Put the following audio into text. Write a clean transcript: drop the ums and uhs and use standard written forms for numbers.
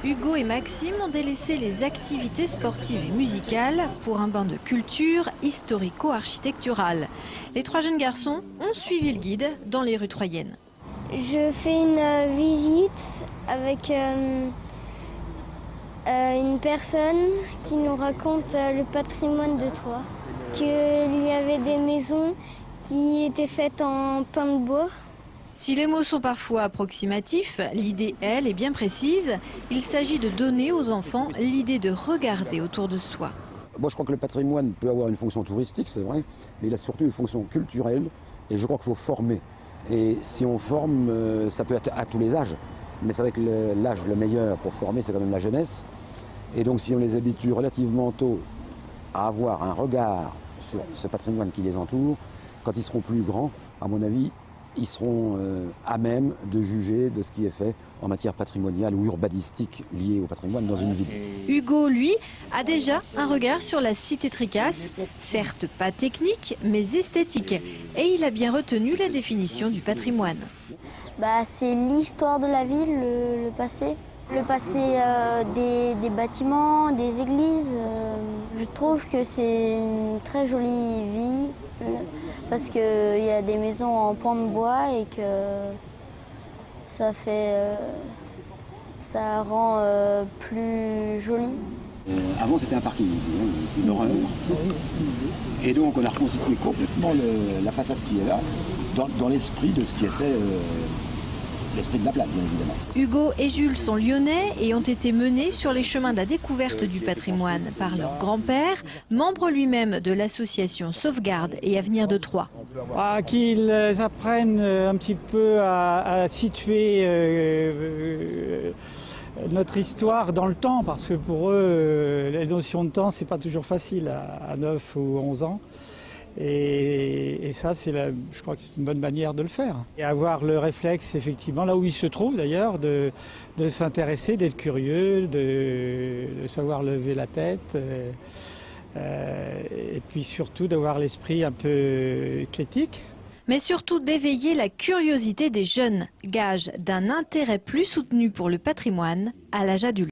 Hugo et Maxime ont délaissé les activités sportives et musicales pour un bain de culture historico-architecturale. Les trois jeunes garçons ont suivi le guide dans les rues troyennes. Je fais une visite avec une personne qui nous raconte le patrimoine de Troyes. Qu'il y avait des maisons qui étaient faites en pain de bois. Si les mots sont parfois approximatifs, l'idée, elle, est bien précise. Il s'agit de donner aux enfants l'idée de regarder autour de soi. Moi, je crois que le patrimoine peut avoir une fonction touristique, c'est vrai, mais il a surtout une fonction culturelle et je crois qu'il faut former. Et si on forme, ça peut être à tous les âges, mais c'est vrai que l'âge le meilleur pour former, c'est quand même la jeunesse. Et donc, si on les habitue relativement tôt à avoir un regard sur ce patrimoine qui les entoure, quand ils seront plus grands, à mon avis, ils seront à même de juger de ce qui est fait en matière patrimoniale ou urbanistique liée au patrimoine dans une ville. Hugo, lui, a déjà un regard sur la cité Tricasse, certes pas technique, mais esthétique. Et il a bien retenu la définition du patrimoine. C'est l'histoire de la ville, le passé. Le passé des bâtiments, des églises. Je trouve que c'est une très jolie ville parce qu'il y a des maisons en pan de bois et que ça rend plus joli. Avant, c'était un parking ici, une horreur. Et donc, on a reconstitué complètement la façade qui est là, dans l'esprit de ce qui était l'esprit de la plaque, bien évidemment. Hugo et Jules sont lyonnais et ont été menés sur les chemins de la découverte du patrimoine par leur grand-père, membre lui-même de l'association Sauvegarde et Avenir de Troyes. Qu'ils apprennent un petit peu à situer notre histoire dans le temps, parce que pour eux, la notion de temps, c'est pas toujours facile à 9 ou 11 ans. Et ça, je crois que c'est une bonne manière de le faire. Et avoir le réflexe, effectivement, là où il se trouve d'ailleurs, de s'intéresser, d'être curieux, de savoir lever la tête. Et puis surtout d'avoir l'esprit un peu critique. Mais surtout d'éveiller la curiosité des jeunes, gage d'un intérêt plus soutenu pour le patrimoine à l'âge adulte.